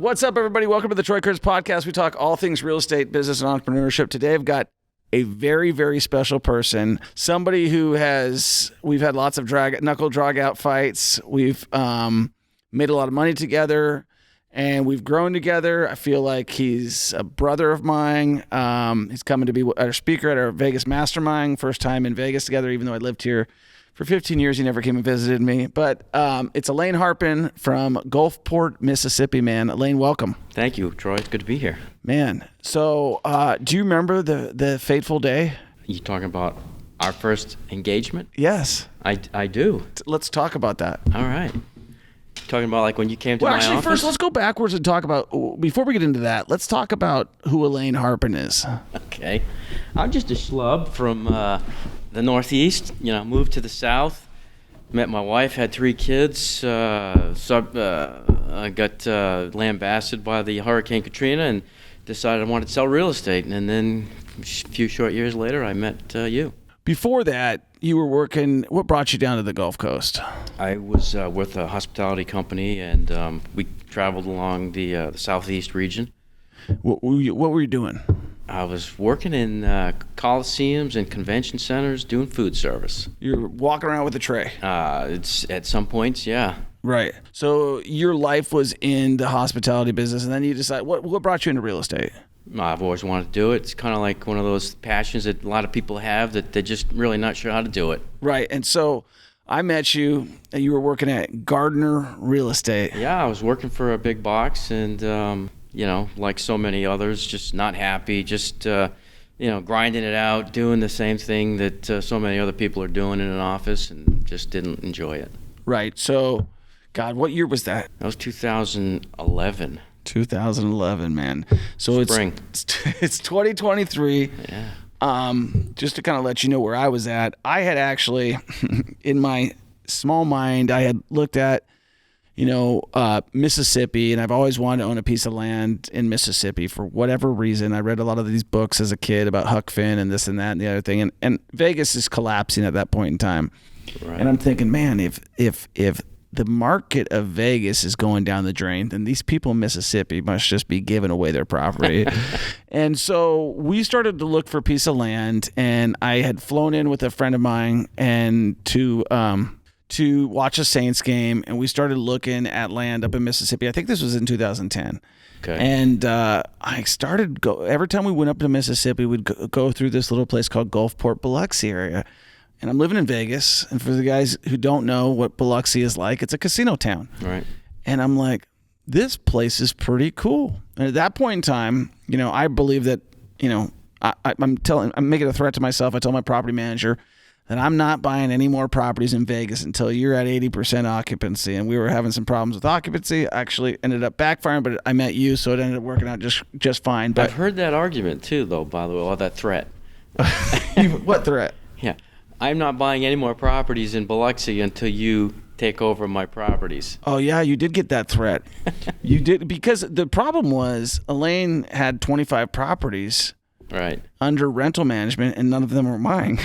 What's up, everybody? Welcome to the Troy Kurtz Podcast. We talk all things real estate, business, and entrepreneurship. Today, I've got a very, very special person. Somebody who we've had lots of knuckle drag out fights. We've made a lot of money together, and we've grown together. I feel like he's a brother of mine. He's coming to be our speaker at our Vegas Mastermind. First time in Vegas together, even though I lived here for 15 years, he never came and visited me. But it's Alain Harpin from Gulfport, Mississippi, man. Alain, welcome. Thank you, Troy. It's good to be here. Man, so do you remember the fateful day? You talking about our first engagement? Yes. I do. Let's talk about that. All right. Talking about like when you came to my actually, office? first, let's go backwards and talk about, before we get into that, let's talk about who Alain Harpin is. Okay. I'm just a schlub from the Northeast, moved to the South, met my wife, had 3 kids, I got lambasted by the Hurricane Katrina and decided I wanted to sell real estate. And then a few short years later, I met you. Before that, you were working, what brought you down to the Gulf Coast? I was with a hospitality company, and we traveled along the Southeast region. What were you doing? I was working in coliseums and convention centers doing food service. You're walking around with a tray. It's at some points, yeah. Right. So your life was in the hospitality business, and then you decide, what brought you into real estate? I've always wanted to do it. It's kind of like one of those passions that a lot of people have that they're just really not sure how to do it. Right. And so I met you, and you were working at Gardner Real Estate. Yeah, I was working for a big box, and like so many others, just not happy, just, grinding it out, doing the same thing that so many other people are doing in an office, and just didn't enjoy it. Right. So, God, what year was that? That was 2011. 2011, man. So Spring. It's 2023. Yeah. Just to kind of let you know where I was at, I had actually, in my small mind, I had looked at, Mississippi, and I've always wanted to own a piece of land in Mississippi for whatever reason. I read a lot of these books as a kid about Huck Finn and this and that and the other thing, and Vegas is collapsing at that point in time. Right. And I'm thinking, man, if the market of Vegas is going down the drain, then these people in Mississippi must just be giving away their property. And so we started to look for a piece of land, and I had flown in with a friend of mine and to watch a Saints game, and we started looking at land up in Mississippi. I think this was in 2010. Okay. And I started every time we went up to Mississippi, we'd go through this little place called Gulfport, Biloxi area. And I'm living in Vegas, and for the guys who don't know what Biloxi is like, it's a casino town. Right. And I'm like, this place is pretty cool. And at that point in time, I believe that, I'm making a threat to myself. I told my property manager that I'm not buying any more properties in Vegas until you're at 80% occupancy. And we were having some problems with occupancy. Actually ended up backfiring, but I met you, so it ended up working out just fine. But I've heard that argument too, though, by the way, or that threat. What threat? Yeah. I'm not buying any more properties in Biloxi until you take over my properties. Oh, yeah, you did get that threat. You did, because the problem was Alain had 25 properties right under rental management, and none of them were mine.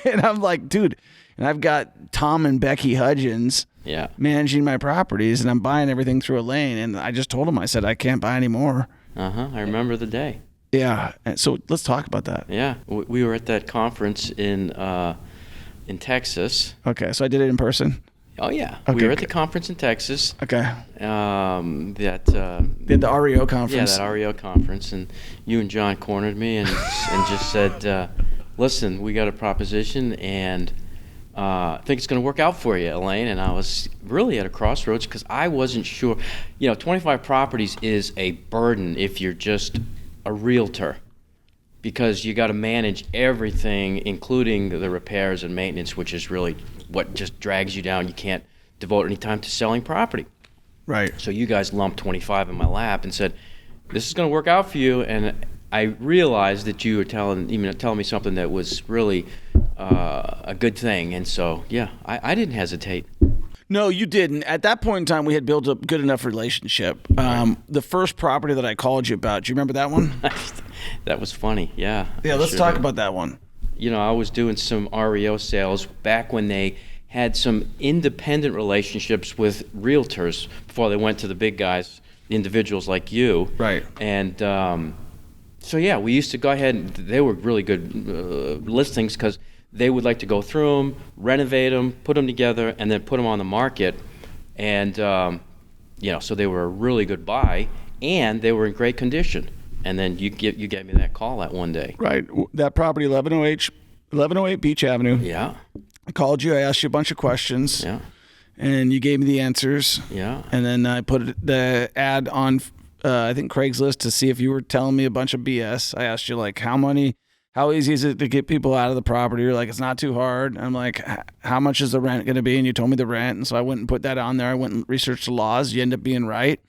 And I'm like, dude, and I've got Tom and Becky Hudgens managing my properties, and I'm buying everything through Alain. And I just told him, I said, I can't buy any more. I remember the day. Yeah. So let's talk about that. Yeah. We were at that conference in Texas. Okay. So I did it in person? Oh, yeah. Okay. We were at the conference in Texas. Okay. Did the REO conference. Yeah, that REO conference. And you and John cornered me and just said, listen, we got a proposition, and I think it's going to work out for you, Alain. And I was really at a crossroads because I wasn't sure. 25 properties is a burden if you're just a realtor, because you got to manage everything, including the repairs and maintenance, which is really what just drags you down. You can't devote any time to selling property. Right. So you guys lumped 25 in my lap and said, this is going to work out for you. And I realized that you were telling me something that was really a good thing. And so, yeah, I didn't hesitate. No, you didn't. At that point in time, we had built a good enough relationship. The first property that I called you about, do you remember that one? That was funny, yeah. Yeah, let's talk about that one. I was doing some REO sales back when they had some independent relationships with realtors before they went to the big guys individuals like you. Right. And so yeah, we used to go ahead, and they were really good listings because they would like to go through them, renovate them, put them together, and then put them on the market. And so they were a really good buy, and they were in great condition. And then you gave me that call that one day. Right. That property, 1108 Beach Avenue. Yeah. I called you. I asked you a bunch of questions. Yeah. And you gave me the answers. Yeah. And then I put the ad on, I think, Craigslist to see if you were telling me a bunch of BS. I asked you, like, how easy is it to get people out of the property? You're like, it's not too hard. I'm like, how much is the rent going to be? And you told me the rent. And so I went and put that on there. I went and researched the laws. You end up being right.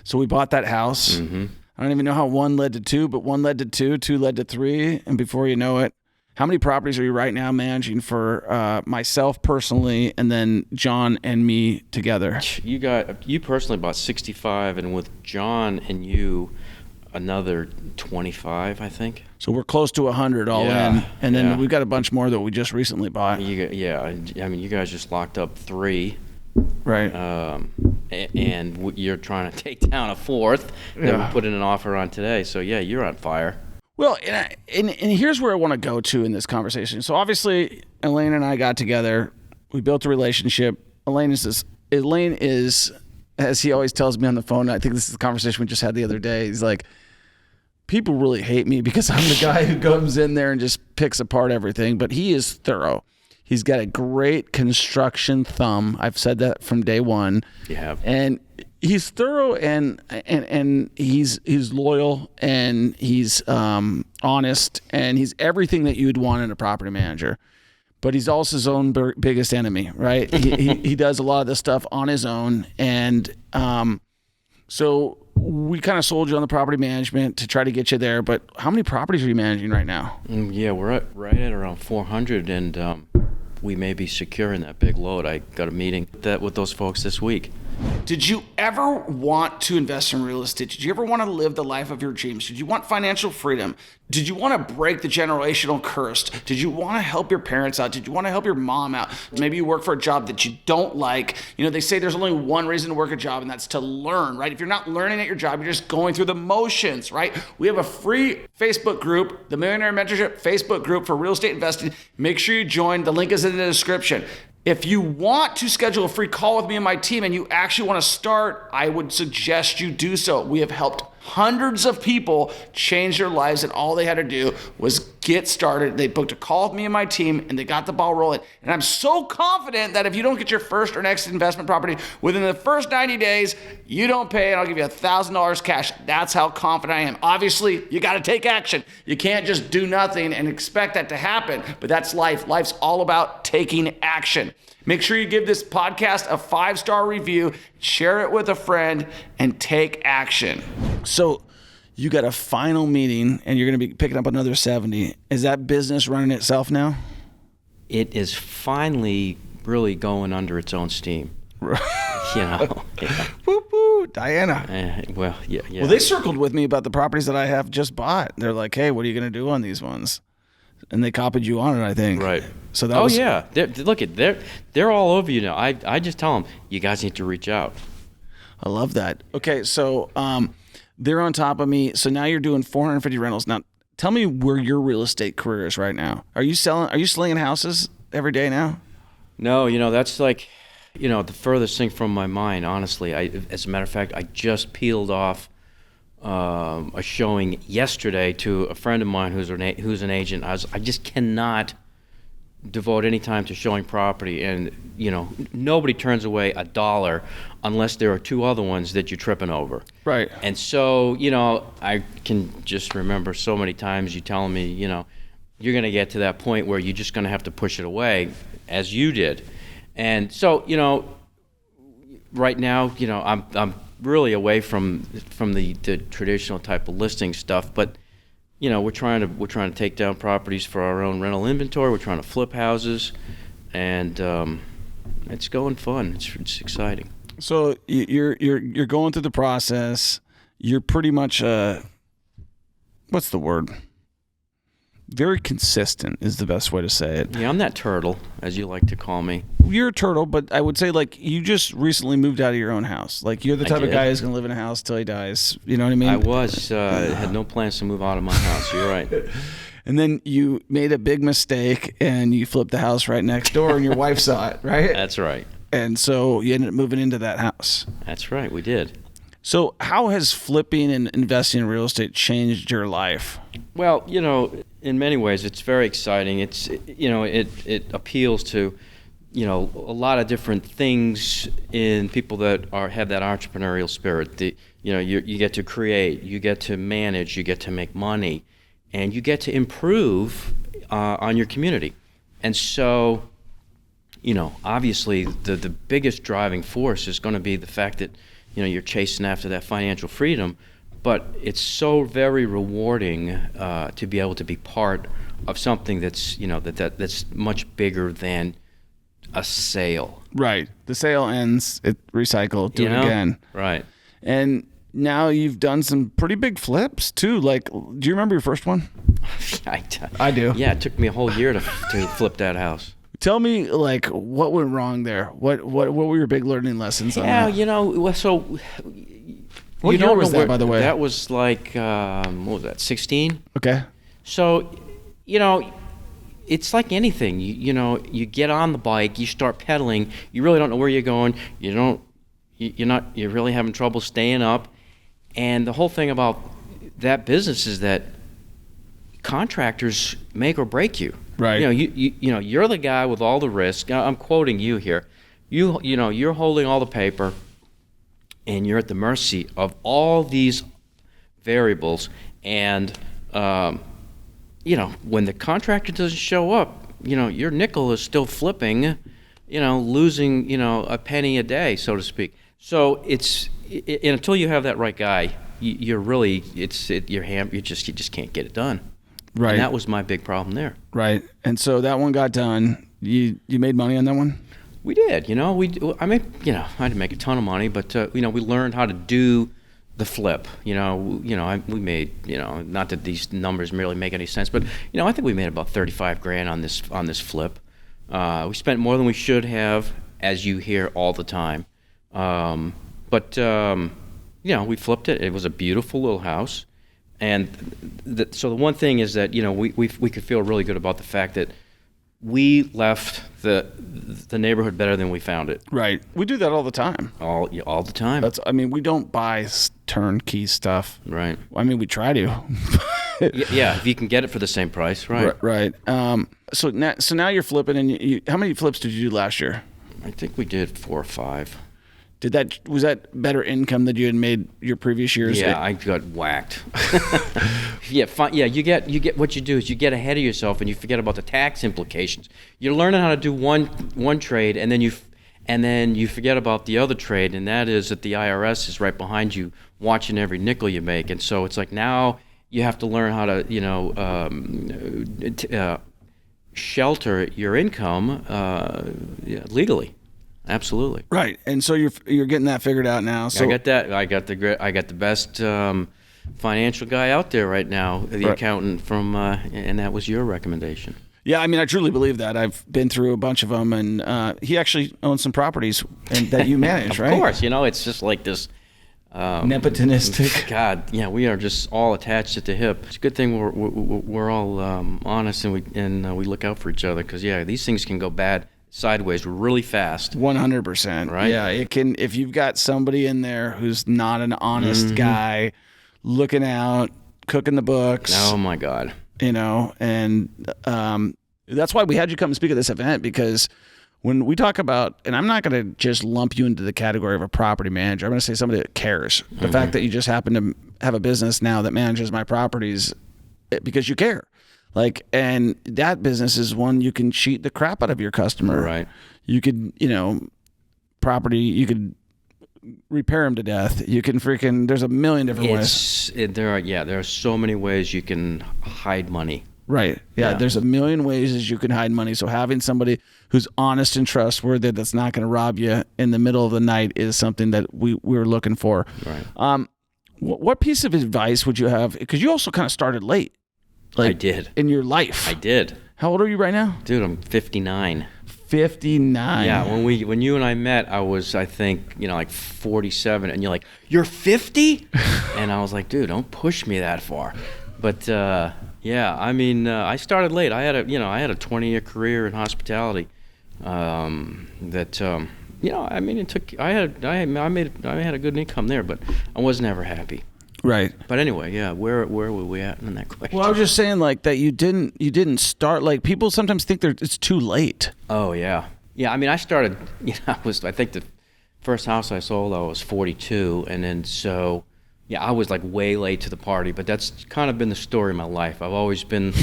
So we bought that house. Mm-hmm. I don't even know how one led to two, but one led to two led to three. And before you know it, how many properties are you right now managing for myself personally, and then John and me together? You personally bought 65, and with John and you, another 25, I think. So we're close to 100 all in, and then we've got a bunch more that we just recently bought. I mean, you guys just locked up 3. Right. And you're trying to take down a 4th that we put in an offer on today. So yeah, you're on fire. Well, and here's where I want to go to in this conversation. So obviously, Elaine and I got together. We built a relationship. Elaine is, as he always tells me on the phone, I think this is the conversation we just had the other day. He's like, people really hate me because I'm the guy who comes in there and just picks apart everything. But he is thorough. He's got a great construction thumb. I've said that from day one. You have. And he's thorough and he's loyal and he's honest and he's everything that you'd want in a property manager. But he's also his own biggest enemy, right? he does a lot of this stuff on his own, and so we kind of sold you on the property management to try to get you there. But how many properties are you managing right now? Yeah, we're right at around 400, and we may be securing that big load. I got a meeting with those folks this week. Did you ever want to invest in real estate? Did you ever want to live the life of your dreams? Did you want financial freedom? Did you want to break the generational curse? Did you want to help your parents out? Did you want to help your mom out? Maybe you work for a job that you don't like. You know, they say there's only one reason to work a job, and that's to learn, right? If you're not learning at your job, you're just going through the motions, right? We have a free Facebook group, the Millionaire Mentorship Facebook group for real estate investing. Make sure you join. The link is in the description. If you want to schedule a free call with me and my team and you actually want to start, I would suggest you do so. We have helped hundreds of people change their lives, and all they had to do was get started. They booked a call with me and my team, and they got the ball rolling. And I'm so confident that if you don't get your first or next investment property within the first 90 days, you don't pay, and I'll give you $1,000 cash. That's how confident I am. Obviously, you got to take action. You can't just do nothing and expect that to happen, but that's life. Life's all about taking action. Make sure you give this podcast a 5-star review, share it with a friend, and take action. So you got a final meeting, and you're going to be picking up another 70. Is that business running itself now? It is finally really going under its own steam. You know. Yeah. Woo woo, Diana. Well, yeah. Well, they circled with me about the properties that I have just bought. They're like, hey, what are you going to do on these ones? And they copied you on it, I think. Right. So that was. Yeah. They're all over you now. I just tell them, you guys need to reach out. I love that. Okay, so they're on top of me. So now you're doing 450 rentals. Now, tell me where your real estate career is right now. Are you slinging houses every day now? No, that's like, the furthest thing from my mind, honestly. As a matter of fact, I just peeled off a showing yesterday to a friend of mine who's an agent. I just cannot devote any time to showing property, and nobody turns away $1 unless there are 2 other ones that you're tripping over. Right. And so I can just remember so many times you telling me you're going to get to that point where you're just going to have to push it away, as you did. And so right now I'm really away from the traditional type of listing stuff, but we're trying to take down properties for our own rental inventory. We're trying to flip houses, and it's going fun. It's exciting. So you're going through the process. You're pretty much what's the word? very consistent is the best way to say it. Yeah, I'm that turtle, as you like to call me. You're a turtle, but I would say like you just recently moved out of your own house. Like you're the type of guy who's going to live in a house till he dies. You know what I mean? I had no plans to move out of my house. You're right. And then you made a big mistake and you flipped the house right next door and your wife saw it, right? That's right. And so you ended up moving into that house. That's right. We did. So how has flipping and investing in real estate changed your life? Well, in many ways, it's very exciting. It's, it appeals to, a lot of different things in people that have that entrepreneurial spirit. You get to create, you get to manage, you get to make money, and you get to improve on your community. And so, obviously the biggest driving force is going to be the fact that, you're chasing after that financial freedom, but it's so very rewarding to be able to be part of something that's, that's much bigger than a sale. Right. The sale ends, it recycle, do it again. Right. And now you've done some pretty big flips too. Like, do you remember your first one? I do. Yeah, it took me a whole year to flip that house. Tell me, like, what went wrong there? What were your big learning lessons on that? So... What year was that, by the way? That was like, what was that, 16? Okay. So, it's like anything. You get on the bike, you start pedaling, you really don't know where you're going, you're really having trouble staying up. And the whole thing about that business is that contractors make or break you. Right. You're the guy with all the risk. I'm quoting you here. You're holding all the paper, and you're at the mercy of all these variables. And when the contractor doesn't show up, your nickel is still flipping, losing a penny a day, so to speak. So until you have that right guy, you just can't get it done. Right. And that was my big problem there. Right. And so that one got done. You made money on that one? We did. I didn't make a ton of money, but we learned how to do the flip. We made, not that these numbers really make any sense, but I think we made about $35,000 on this flip. We spent more than we should have, as you hear all the time. But we flipped it. It was a beautiful little house. And so the one thing is that, we could feel really good about the fact that we left the neighborhood better than we found it. Right. We do that all the time. All the time. We don't buy turnkey stuff. Right. We try to. Yeah, if you can get it for the same price, right? Right. So now you're flipping, and how many flips did you do last year? I think we did 4 or 5. Was that better income than you had made your previous years? Yeah, I got whacked. Yeah, you get what you do is you get ahead of yourself and you forget about the tax implications. You're learning how to do one trade, and then you forget about the other trade, and that is that the IRS is right behind you watching every nickel you make. And so it's like now you have to learn how to shelter your income legally. Absolutely. Right. And so you're getting that figured out now. So I got that. I got the best financial guy out there right now, the accountant from, and that was your recommendation. Yeah, I truly believe that. I've been through a bunch of them, and he actually owns some properties that you manage, right? Of course. It's just like this nepotistic. God, yeah, we are just all attached at the hip. It's a good thing we're all honest and we look out for each other, because these things can go bad sideways really fast. 100%. Right? Yeah, it can. If you've got somebody in there who's not an honest guy, looking out, cooking the books. Oh my God. And that's why we had you come and speak at this event, because when we talk about, and I'm not going to just lump you into the category of a property manager, I'm going to say somebody that cares. The fact that you just happen to have a business now that manages my properties because you care. And that business is one you can cheat the crap out of your customer. Right. You could, property, you could repair them to death. You can there's a million different ways. There are so many ways you can hide money. Right. Yeah. There's a million ways as you can hide money. So having somebody who's honest and trustworthy, that's not going to rob you in the middle of the night, is something that we're looking for. Right. What piece of advice would you have? Because you also kind of started late. Like, I did. in your life. I did. How old are you right now? Dude, I'm 59. 59. Yeah, when you and I met, I was, I think, like 47, and you're like, you're 50? And I was like, dude, don't push me that far. But yeah, I mean, I started late. I had a 20-year career in hospitality. I mean, it took. I had a good income there, but I wasn't ever happy. Right. But anyway, yeah, where were we at in that question? Well, I was just saying, like, that you didn't start, like, people sometimes think it's too late. Oh yeah, yeah. I mean, I started. I think the first house I sold, I was 42, and then so. Yeah, I was like way late to the party, but that's kind of been the story of my life. I've always been,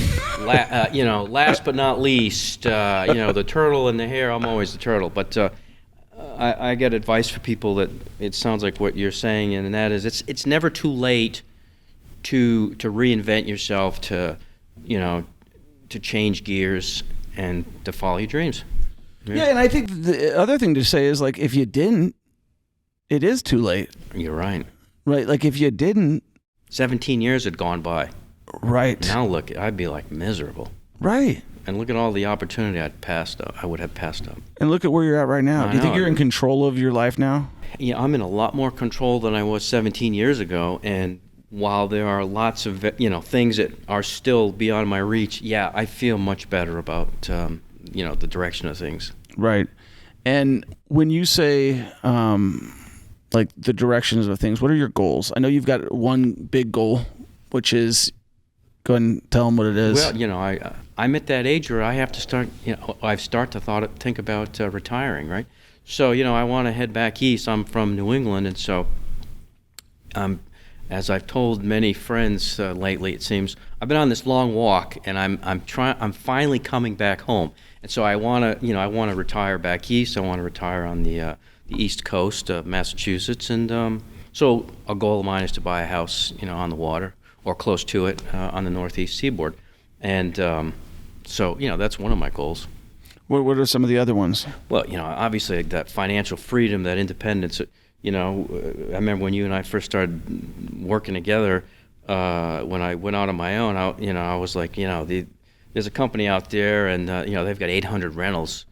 last but not least. The turtle in the hare. I'm always the turtle. But I get advice for people that it sounds like what you're saying, and that is it's never too late to reinvent yourself, to change gears and to follow your dreams. Yeah, and I think the other thing to say is, like, if you didn't, it is too late. You're right. Right, like if you didn't. 17 years had gone by. Right. Now look, I'd be like miserable. Right. And look at all the opportunity I would have passed up. And look at where you're at right now. Do you think you're in control of your life now? Yeah, I'm in a lot more control than I was 17 years ago. And while there are lots of things that are still beyond my reach, yeah, I feel much better about the direction of things. Right. And when you say like the directions of things, what are your goals? I know you've got one big goal, which is, go ahead and tell them what it is. Well, I'm at that age where I have to start, think about retiring, right? So, I want to head back east. I'm from New England, and so as I've told many friends lately, it seems, I've been on this long walk, and I'm finally coming back home. And so I want to retire back east. I want to retire on the East Coast of Massachusetts, and so a goal of mine is to buy a house, on the water or close to it on the Northeast Seaboard, and so that's one of my goals. What are some of the other ones? Well, obviously that financial freedom, that independence. I remember when you and I first started working together. When I went out on my own, I was like, there's a company out there, and they've got 800 rentals,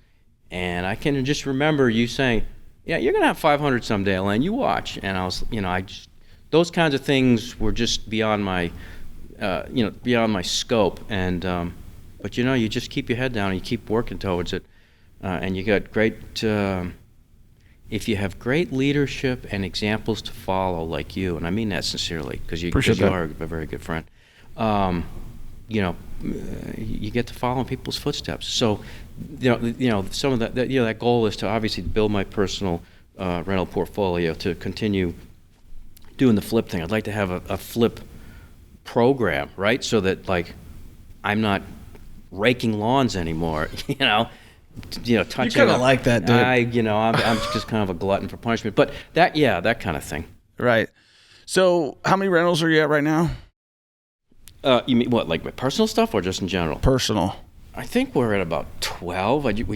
and I can just remember you saying, yeah, you're gonna have 500 someday, Alain. You watch. And I was, those kinds of things were just beyond my, beyond my scope. And but you just keep your head down and you keep working towards it. And you got great. If you have great leadership and examples to follow, like you, and I mean that sincerely, because you are a very good friend. You get to follow in people's footsteps. So, some of that goal is to obviously build my personal rental portfolio, to continue doing the flip thing. I'd like to have a flip program, right? So that, like, I'm not raking lawns anymore, touching. You kind of like that, dude. I'm just kind of a glutton for punishment. But that kind of thing. Right. So, how many rentals are you at right now? You mean what, like my personal stuff or just in general? Personal. I think we're at about 12. I think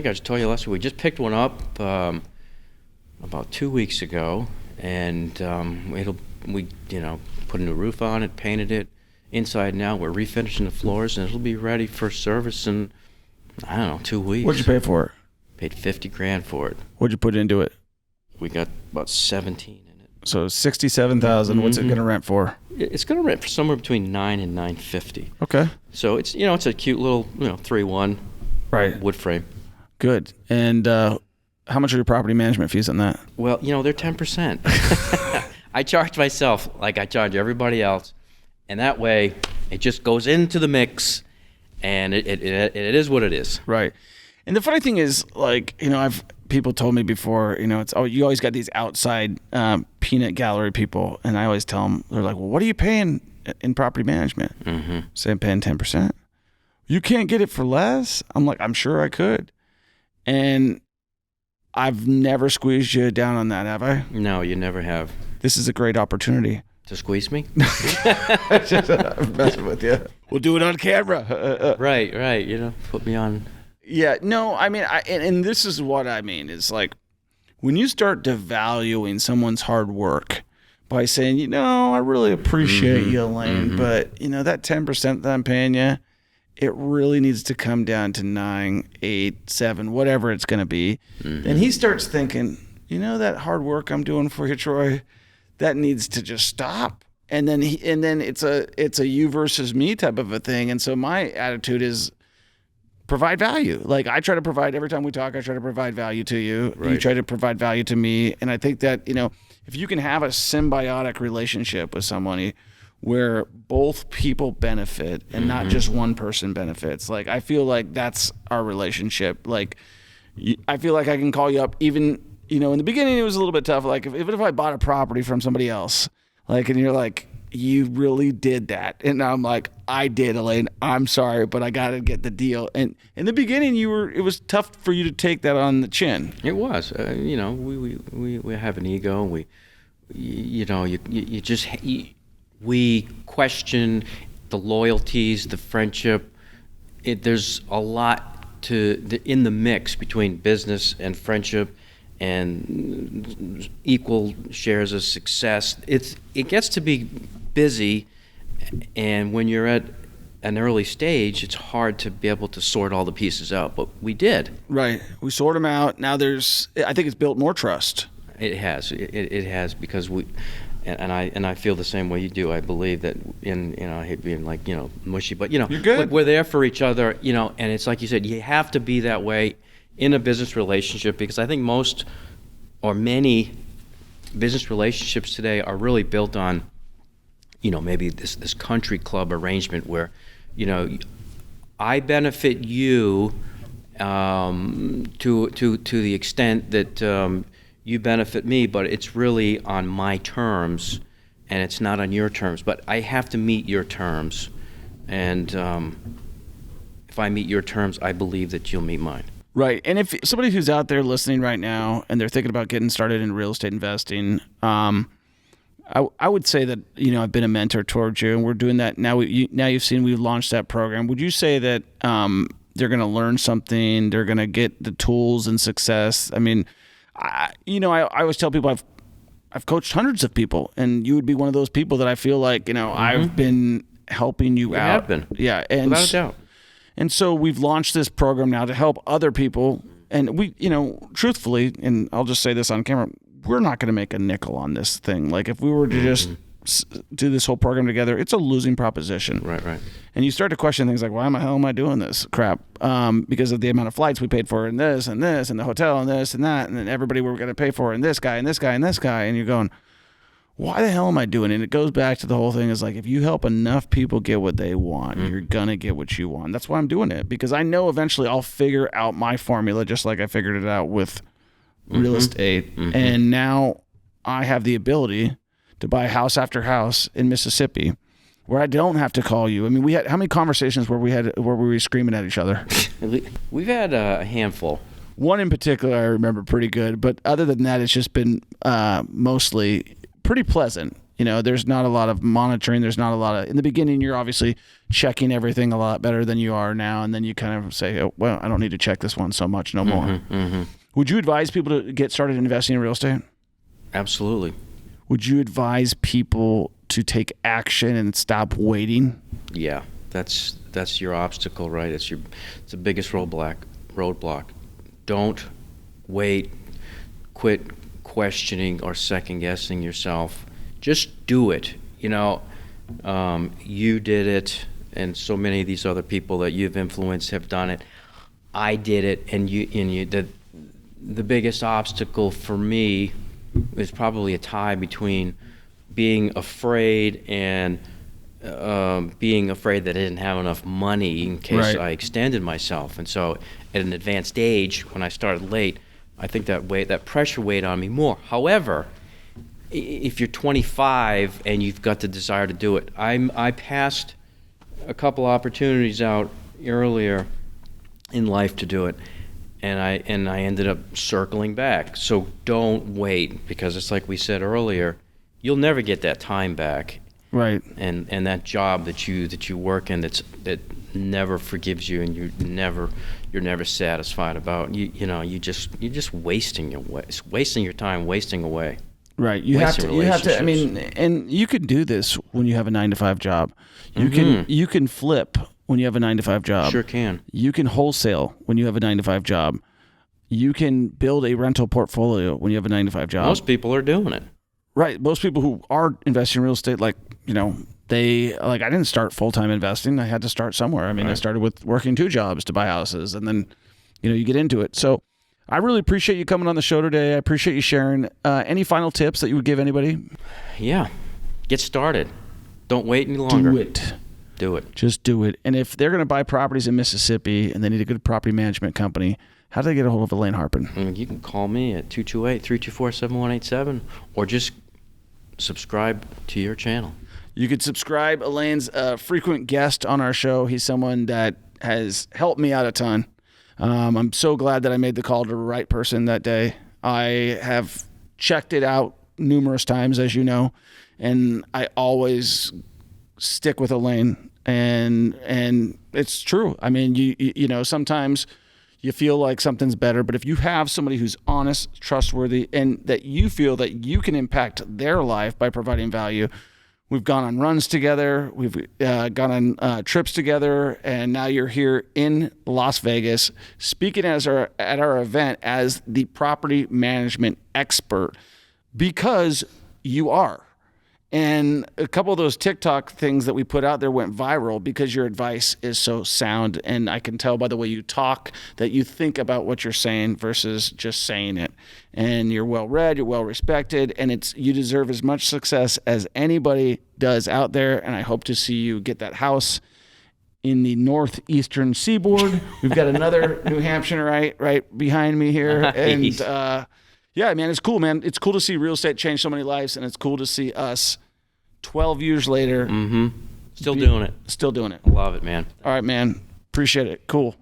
I just told you last week, we just picked one up about 2 weeks ago, and we put a new roof on it, painted it inside and out. We're refinishing the floors, and it'll be ready for service in, I don't know, 2 weeks. What'd you pay for it? Paid $50,000 for it. What'd you put into it? We got about 17 in it. So $67,000. Mm-hmm. What's it going to rent for? It's going to rent for somewhere between $9,000 and $950,000. Okay. So it's it's a cute little 3-1 wood frame. Good. And how much are your property management fees on that? Well, they're 10%. I charge myself like I charge everybody else, and that way it just goes into the mix, and it is what it is. Right. And the funny thing is, like, people told me before, it's, you always got these outside peanut gallery people, and I always tell them, they're like, well, what are you paying in property management? Mm-hmm. Say I'm paying 10%. You can't get it for less? I'm like, I'm sure I could. And I've never squeezed you down on that, have I? No, you never have. This is a great opportunity. To squeeze me? I'm messing with you. We'll do it on camera. Right. Put me on. Yeah, no, I mean, and this is what I mean, is like, when you start devaluing someone's hard work by saying, I really appreciate you, Elaine, but that 10% that I'm paying you, it really needs to come down to 9, 8, 7, whatever it's going to be. Then he starts thinking, that hard work I'm doing for you, Troy, that needs to just stop. And then it's a you versus me type of a thing. And so my attitude is provide value. Like I try to provide every time we talk, I try to provide value to you. Right. You try to provide value to me. And I think that, if you can have a symbiotic relationship with somebody where both people benefit and not just one person benefits, like I feel like that's our relationship. Like I feel like I can call you up even, in the beginning it was a little bit tough. Like even if I bought a property from somebody else, like, and you're like, you really did that. And I'm like, I did, Elaine. I'm sorry, but I got to get the deal. And in the beginning, it was tough for you to take that on the chin. It was. We have an ego. And we question the loyalties, the friendship. There's a lot in the mix between business and friendship, and equal shares of success. It gets to be busy, and when you're at an early stage, it's hard to be able to sort all the pieces out, but we did. Right. We sort them out. Now I think it's built more trust. It has. It has, because I feel the same way you do. I believe that I hate being like, mushy, but You're good. We're there for each other, and it's like you said, you have to be that way in a business relationship, because I think most or many business relationships today are really built on, maybe this country club arrangement where, I benefit you to the extent that you benefit me, but it's really on my terms and it's not on your terms. But I have to meet your terms, and if I meet your terms, I believe that you'll meet mine. Right. And if somebody who's out there listening right now and they're thinking about getting started in real estate investing, I would say that, I've been a mentor towards you, and we're doing that now. Now you've seen we've launched that program. Would you say that they're going to learn something? They're going to get the tools and success? I mean, I always tell people I've coached hundreds of people, and you would be one of those people that I feel like, I've been helping you out. Have been. Yeah. And without a doubt. And so we've launched this program now to help other people. And we, truthfully, and I'll just say this on camera, we're not going to make a nickel on this thing. Like if we were to just do this whole program together, it's a losing proposition. Right. And you start to question things like, why the hell am I doing this crap? Because of the amount of flights we paid for, and this and this and the hotel and this and that, and then everybody we're going to pay for, and this guy and this guy and this guy. And you're going, why the hell am I doing it? And it goes back to the whole thing is like, if you help enough people get what they want, you're going to get what you want. That's why I'm doing it, because I know eventually I'll figure out my formula, just like I figured it out with real estate. And now I have the ability to buy house after house in Mississippi where I don't have to call you. I mean, we had how many conversations where we were screaming at each other? We've had a handful. One in particular I remember pretty good, but other than that, it's just been mostly pretty pleasant. There's not a lot of monitoring. There's not a lot of, in the beginning, you're obviously checking everything a lot better than you are now. And then you kind of say, oh, well, I don't need to check this one so much no more. Would you advise people to get started investing in real estate? Absolutely. Would you advise people to take action and stop waiting? Yeah, that's your obstacle, right? It's the biggest roadblock. Don't wait. Quit questioning or second guessing yourself. Just do it. You did it, and so many of these other people that you've influenced have done it. I did it, and the biggest obstacle for me is probably a tie between being afraid and being afraid that I didn't have enough money in case I extended myself. And so at an advanced age, when I started late, I think that pressure weighed on me more. However, if you're 25 and you've got the desire to do it, I passed a couple opportunities out earlier in life to do it, and I ended up circling back. So don't wait, because it's like we said earlier, you'll never get that time back. Right. And that job that you work in that never forgives you, and you're never satisfied about. You're just wasting your time, wasting away. Right. You have to, I mean, and you can do this when you have a 9-to-5 job. You can flip when you have a 9-to-5 job. Sure can. You can wholesale when you have a 9-to-5 job. You can build a rental portfolio when you have a 9-to-5 job. Most people are doing it. Right. Most people who are investing in real estate, like, you know, I didn't start full-time investing. I had to start somewhere. I mean, I started with working 2 jobs to buy houses, and then, you know, you get into it. So I really appreciate you coming on the show today. I appreciate you sharing. Any final tips that you would give anybody? Yeah. Get started. Don't wait any longer. Do it. Just do it. And if they're going to buy properties in Mississippi and they need a good property management company, how do they get a hold of Alain Harpin? You can call me at 228-324-7187 or just subscribe to your channel. You could subscribe. Alain's a frequent guest on our show. He's someone that has helped me out a ton. I'm so glad that I made the call to the right person that day. I have checked it out numerous times, as you know, and I always stick with Alain. And it's true. I mean, you know, sometimes you feel like something's better, but if you have somebody who's honest, trustworthy, and that you feel that you can impact their life by providing value. We've gone on runs together. We've gone on trips together, and now you're here in Las Vegas speaking at our event as the property management expert, because you are. And a couple of those TikTok things that we put out there went viral because your advice is so sound. And I can tell by the way you talk that you think about what you're saying versus just saying it. And you're well read, you're well respected, and you deserve as much success as anybody does out there. And I hope to see you get that house in the northeastern seaboard. We've got another New Hampshire right behind me here. Nice. And yeah, man, it's cool, man. It's cool to see real estate change so many lives, and it's cool to see us 12 years later. Still doing it. Still doing it. I love it, man. All right, man. Appreciate it. Cool.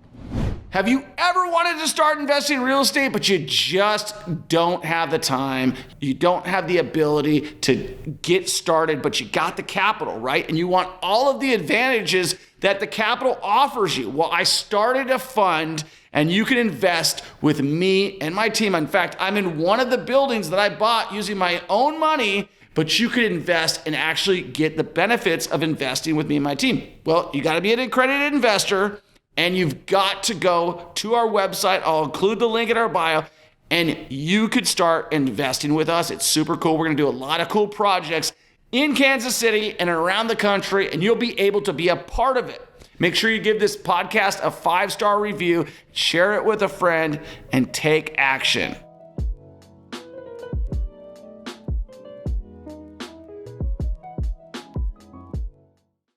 Have you ever wanted to start investing in real estate, but you just don't have the time? You don't have the ability to get started, but you got the capital, right? And you want all of the advantages that the capital offers you. Well, I started a fund, and you can invest with me and my team. In fact, I'm in one of the buildings that I bought using my own money, but you could invest and actually get the benefits of investing with me and my team. Well, you got to be an accredited investor, and you've got to go to our website. I'll include the link in our bio, and you could start investing with us. It's super cool. We're going to do a lot of cool projects in Kansas City and around the country, and you'll be able to be a part of it. Make sure you give this podcast a 5-star review, share it with a friend, and take action.